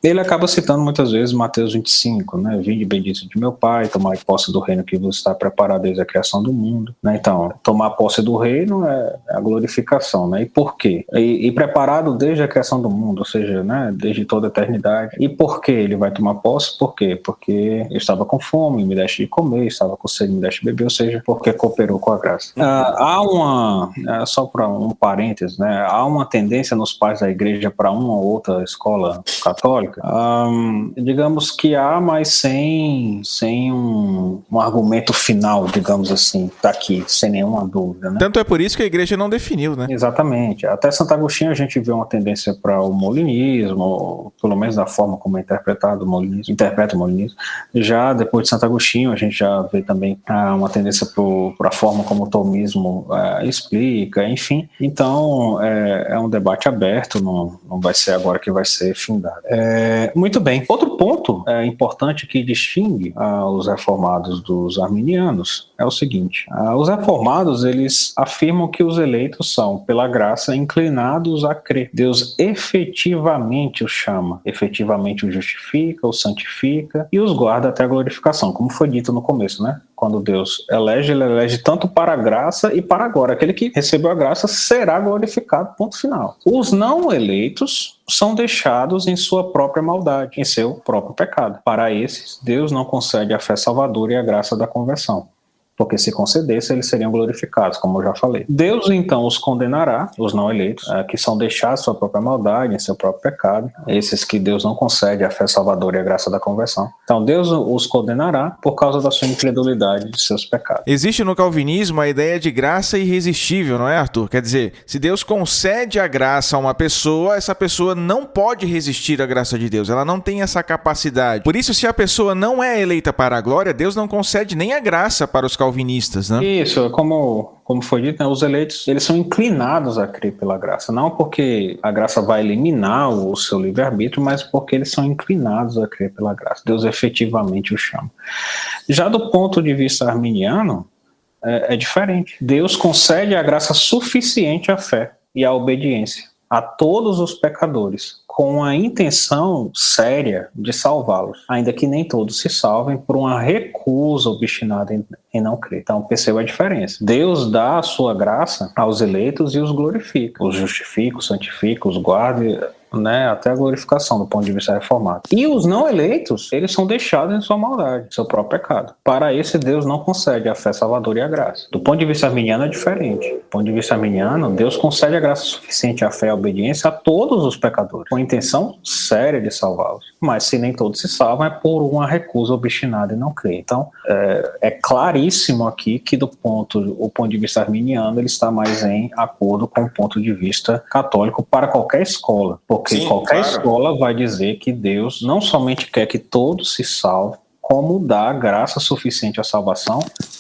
ele acaba citando muitas vezes Mateus 25, né? Vinde bendito de meu Pai, tomai posse do reino que vos está preparado desde a criação do mundo. Né? Então, tomar posse do reino é a glorificação. Né? E por quê? E preparado desde a criação do mundo, ou seja, né? Desde toda a eternidade. E por que ele vai tomar posse? Por quê? Porque eu estava com fome, me deste de comer, estava com sede, me deste de beber, ou seja, porque cooperou com a graça. Só para um parênteses, né? Há uma tendência nos pais da igreja para uma ou outra escola católica, digamos que há, mas sem um argumento final, digamos assim, daqui, sem nenhuma dúvida. Né? Tanto é por isso que a igreja não definiu, né? Exatamente. Até Santo Agostinho a gente vê uma tendência para o molinismo, pelo menos da forma como é interpretado o molinismo, interpreta o molinismo. Já depois de Santo Agostinho, a gente já vê também uma tendência para a forma como o tomismo explica, enfim. Então, é um debate aberto, não vai ser agora que vai ser findado. Muito bem. Outro ponto importante que distingue os reformados dos arminianos é o seguinte: os reformados, eles afirmam que os eleitos são, pela graça, inclinados a crer. Deus efetivamente os chama, efetivamente os justifica, os santifica e os guarda até a glorificação, como foi dito no começo, né? Quando Deus elege, ele elege tanto para a graça e para agora. Aquele que recebeu a graça será glorificado, ponto final. Os não eleitos são deixados em sua própria maldade, em seu próprio pecado. Para esses, Deus não concede a fé salvadora e a graça da conversão, porque se concedesse, eles seriam glorificados, como eu já falei. Deus, então, os condenará, os não eleitos, que são deixados sua própria maldade, em seu próprio pecado, esses que Deus não concede a fé salvadora e a graça da conversão. Então, Deus os condenará por causa da sua incredulidade de seus pecados. Existe no calvinismo a ideia de graça irresistível, não é, Arthur? Quer dizer, se Deus concede a graça a uma pessoa, essa pessoa não pode resistir à graça de Deus, ela não tem essa capacidade. Por isso, se a pessoa não é eleita para a glória, Deus não concede nem a graça para os calvinistas, né? Isso, como foi dito, né, os eleitos, eles são inclinados a crer pela graça, não porque a graça vai eliminar o seu livre-arbítrio, mas porque eles são inclinados a crer pela graça. Deus efetivamente os chama. Já do ponto de vista arminiano, é diferente. Deus concede a graça suficiente à fé e à obediência a todos os pecadores, com a intenção séria de salvá-los, ainda que nem todos se salvem por uma recusa obstinada em não crer. Então perceba a diferença. Deus dá a sua graça aos eleitos e os glorifica, os justifica, os santifica, os guarda, né, até a glorificação do ponto de vista reformado. E os não eleitos, eles são deixados em sua maldade, seu próprio pecado. Para esse, Deus não concede a fé salvadora e a graça. Do ponto de vista arminiano é diferente. Do ponto de vista arminiano, Deus concede a graça suficiente, a fé e a obediência a todos os pecadores, com a intenção séria de salvá-los. Mas se nem todos se salvam, é por uma recusa obstinada e não crer. Então, é claríssimo aqui que o ponto de vista arminiano, ele está mais em acordo com o ponto de vista católico para qualquer escola. Porque sim, qualquer escola vai dizer que Deus não somente quer que todos se salvem, como dá graça suficiente à salvação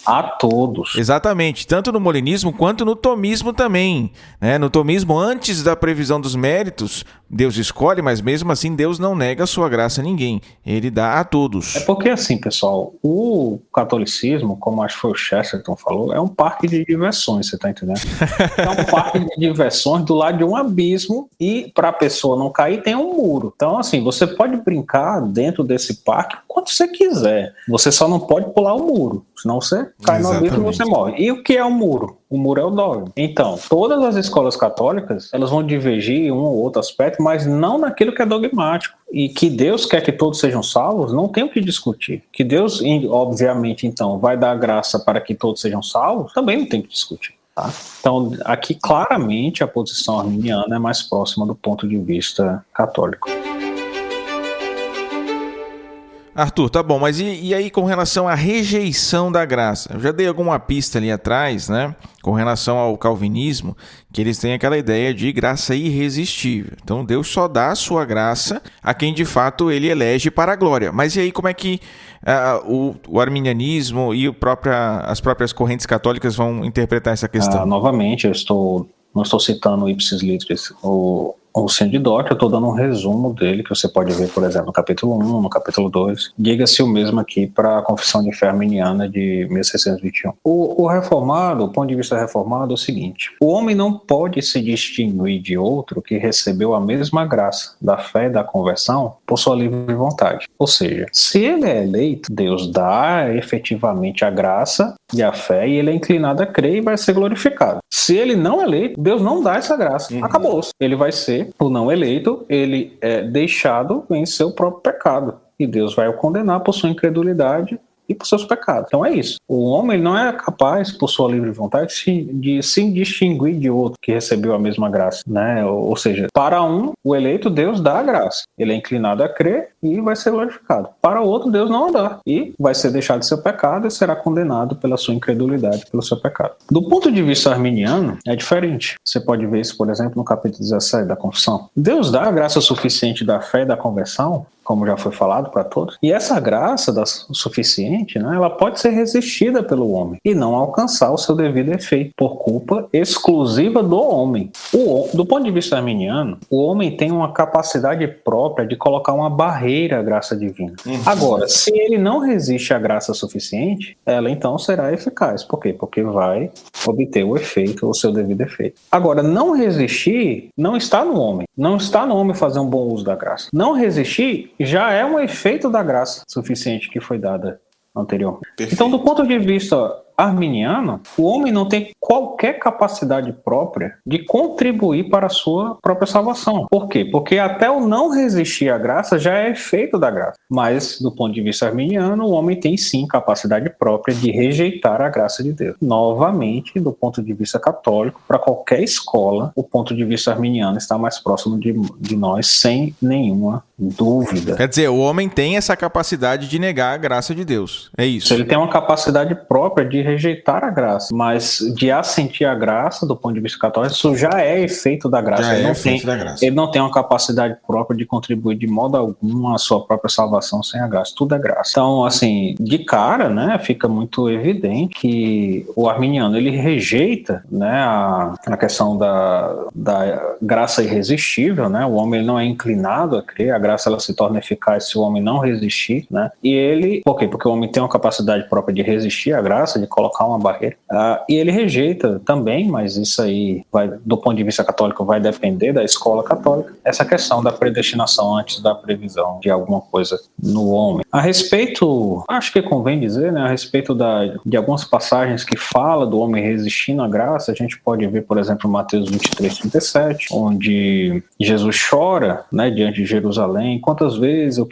A todos. Exatamente, tanto no molinismo quanto no tomismo também, né? No tomismo, antes da previsão dos méritos, Deus escolhe, mas mesmo assim Deus não nega a sua graça a ninguém, ele dá a todos. É porque assim, pessoal, o catolicismo, como acho que foi o Chesterton falou, é um parque de diversões, você tá entendendo? É um parque de diversões do lado de um abismo e para a pessoa não cair tem um muro. Então assim, você pode brincar dentro desse parque quanto você quiser, você só não pode pular o muro, senão você cai no abismo e você morre. E o que é o muro? O muro é o dogma. Então, todas as escolas católicas, elas vão divergir em um ou outro aspecto, mas não naquilo que é dogmático. E que Deus quer que todos sejam salvos, não tem o que discutir. Que Deus, obviamente, então, vai dar graça para que todos sejam salvos, também não tem o que discutir. Tá? Então, aqui, claramente, a posição arminiana é mais próxima do ponto de vista católico. Arthur, tá bom, mas e aí com relação à rejeição da graça? Eu já dei alguma pista ali atrás, né? Com relação ao calvinismo, que eles têm aquela ideia de graça irresistível. Então Deus só dá a sua graça a quem de fato ele elege para a glória. Mas e aí como é que o arminianismo e as próprias correntes católicas vão interpretar essa questão? Novamente, não estou citando o Ipsis Litteris, o Sandy Dort, eu estou dando um resumo dele, que você pode ver, por exemplo, no capítulo 1, no capítulo 2. Diga-se o mesmo aqui para a Confissão de Fé Arminiana de 1621. O reformado, o ponto de vista reformado é o seguinte: o homem não pode se distinguir de outro que recebeu a mesma graça da fé e da conversão por sua livre vontade. Ou seja, se ele é eleito, Deus dá efetivamente a graça e a fé e ele é inclinado a crer e vai ser glorificado. Se ele não é eleito, Deus não dá essa graça. Acabou. Ele vai ser o não eleito, ele é deixado em seu próprio pecado. E Deus vai o condenar por sua incredulidade e por seus pecados. Então é isso. O homem não é capaz, por sua livre vontade, de se distinguir de outro que recebeu a mesma graça, né? Ou seja, para um, o eleito, Deus dá a graça. Ele é inclinado a crer e vai ser glorificado. Para o outro, Deus não dá. E vai ser deixado de seu pecado e será condenado pela sua incredulidade, pelo seu pecado. Do ponto de vista arminiano, é diferente. Você pode ver isso, por exemplo, no capítulo 17 da Confissão. Deus dá a graça suficiente da fé e da conversão, como já foi falado para todos, e essa graça suficiente, né, ela pode ser resistida pelo homem e não alcançar o seu devido efeito por culpa exclusiva do homem. Do ponto de vista arminiano, o homem tem uma capacidade própria de colocar uma barreira à graça divina. Agora, se ele não resiste à graça suficiente, ela então será eficaz. Por quê? Porque vai obter o efeito, o seu devido efeito. Agora, não resistir não está no homem. Não está no homem fazer um bom uso da graça. Não resistir já é um efeito da graça suficiente que foi dada anteriormente. Perfeito. Então, do ponto de vista arminiano, o homem não tem qualquer capacidade própria de contribuir para a sua própria salvação. Por quê? Porque até o não resistir à graça já é efeito da graça. Mas, do ponto de vista arminiano, o homem tem sim capacidade própria de rejeitar a graça de Deus. Novamente, do ponto de vista católico, para qualquer escola, o ponto de vista arminiano está mais próximo de nós, sem nenhuma dúvida. Quer dizer, o homem tem essa capacidade de negar a graça de Deus. É isso. Ele tem uma capacidade própria de rejeitar a graça, mas de assentir a graça, do ponto de vista católico, isso já é efeito da graça. Ele não tem uma capacidade própria de contribuir de modo algum à sua própria salvação sem a graça. Tudo é graça. Então, assim, de cara, né, fica muito evidente que o arminiano, ele rejeita, né, a questão da graça irresistível, né? O homem não é inclinado a crer, a graça ela se torna eficaz se o homem não resistir, né? E ele, por quê? Porque o homem tem uma capacidade própria de resistir à graça, de colocar uma barreira, e ele rejeita também, mas isso aí vai, do ponto de vista católico, vai depender da escola católica, essa questão da predestinação antes da previsão de alguma coisa no homem. A respeito, acho que convém dizer, né, a respeito de algumas passagens que fala do homem resistindo à graça, a gente pode ver, por exemplo, Mateus 23:37, onde Jesus chora, né, diante de Jerusalém: quantas vezes eu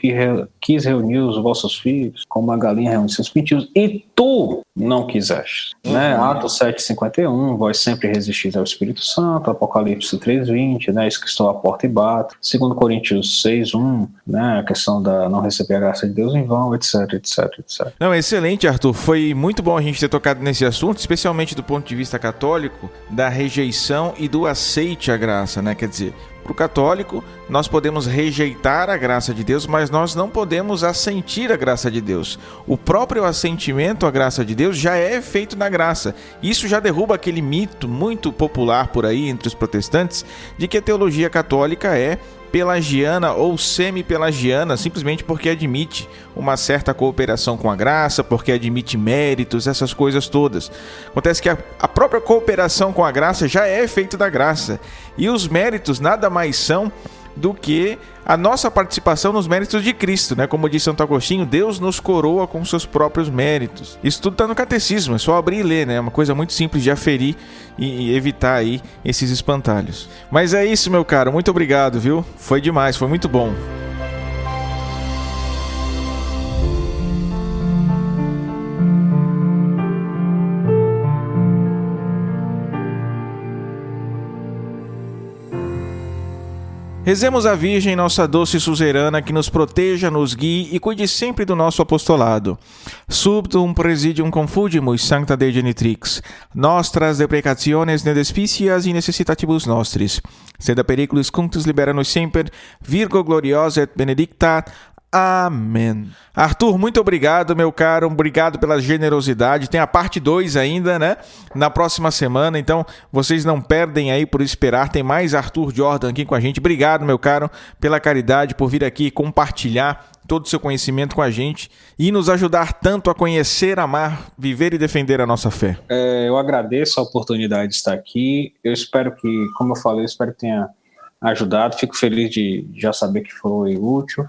quis reunir os vossos filhos, como a galinha reúne seus pintinhos, e tu não quiseste. Né? Atos 7:51, vós sempre resistis ao Espírito Santo. Apocalipse 3:20, né? Eis que estou à porta e bato. 2 Coríntios 6:1, né? A questão da não receber a graça de Deus em vão, etc, etc, etc. Não, excelente, Arthur. Foi muito bom a gente ter tocado nesse assunto, especialmente do ponto de vista católico, da rejeição e do aceite à graça, né? Quer dizer, Para o católico, nós podemos rejeitar a graça de Deus, mas nós não podemos assentir a graça de Deus. O próprio assentimento à graça de Deus já é feito na graça. Isso já derruba aquele mito muito popular por aí entre os protestantes de que a teologia católica é pelagiana ou semi-pelagiana, simplesmente porque admite uma certa cooperação com a graça, porque admite méritos, essas coisas todas. Acontece que a própria cooperação com a graça já é feita da graça, e os méritos nada mais são do que a nossa participação nos méritos de Cristo, né? Como diz Santo Agostinho, Deus nos coroa com seus próprios méritos. Isso tudo está no catecismo, é só abrir e ler, né? É uma coisa muito simples de aferir e evitar aí esses espantalhos. Mas é isso, meu caro, muito obrigado, viu? Foi demais, foi muito bom. Rezemos a Virgem, nossa doce suzerana, que nos proteja, nos guie e cuide sempre do nosso apostolado. Subtum presidium confugimus, sancta Dei Genitrix, nostras deprecationes ne despicias e necessitatibus nostris. Sed a periculis cunctus libera-nos semper, Virgo gloriosa et benedicta. Amém. Arthur, muito obrigado, meu caro. Obrigado pela generosidade. Tem a parte 2 ainda, né? Na próxima semana. Então, vocês não perdem aí por esperar. Tem mais Arthur Jordan aqui com a gente. Obrigado, meu caro, pela caridade, por vir aqui compartilhar todo o seu conhecimento com a gente e nos ajudar tanto a conhecer, amar, viver e defender a nossa fé. Eu agradeço a oportunidade de estar aqui. Eu espero que, como eu falei, espero que tenha ajudado. Fico feliz de já saber que foi útil.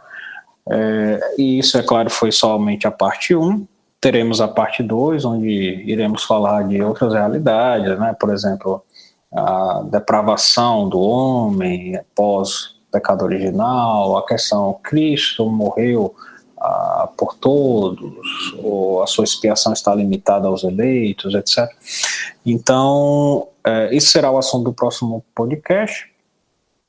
E isso, é claro, foi somente a parte 1. Teremos a parte 2, onde iremos falar de outras realidades, né? Por exemplo, a depravação do homem pós-pecado original, a questão Cristo morreu por todos, ou a sua expiação está limitada aos eleitos, etc. Então, isso será o assunto do próximo podcast.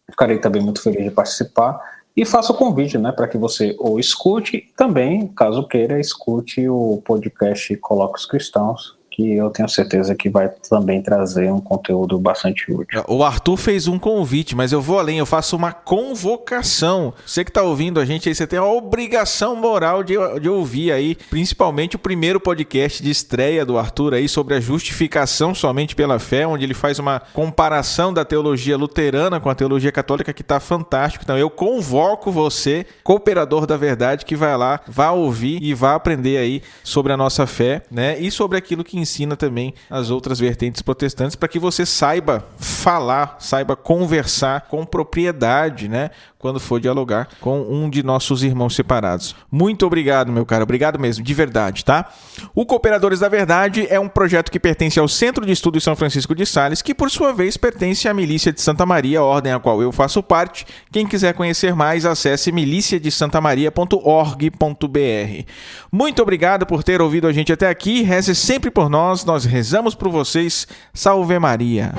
Ficarei também muito feliz de participar. E faço o convite, né, para que você ou escute, e também, caso queira, escute o podcast Colóquios Cristãos, que eu tenho certeza que vai também trazer um conteúdo bastante útil. O Arthur fez um convite, mas eu vou além, eu faço uma convocação. Você que está ouvindo a gente aí, você tem a obrigação moral de ouvir aí, principalmente o primeiro podcast de estreia do Arthur aí sobre a justificação somente pela fé, onde ele faz uma comparação da teologia luterana com a teologia católica que está fantástico. Então eu convoco você, cooperador da verdade, que vai lá, vá ouvir e vá aprender aí sobre a nossa fé, né? E sobre aquilo que ensina também as outras vertentes protestantes, para que você saiba falar, saiba conversar com propriedade, né? Quando for dialogar com um de nossos irmãos separados. Muito obrigado, meu caro. Obrigado mesmo, de verdade, tá? O Cooperadores da Verdade é um projeto que pertence ao Centro de Estudos São Francisco de Sales, que por sua vez pertence à Milícia de Santa Maria, ordem a qual eu faço parte. Quem quiser conhecer mais, acesse miliciadesantamaria.org.br. Muito obrigado por ter ouvido a gente até aqui. Reze sempre por nós rezamos por vocês. Salve Maria!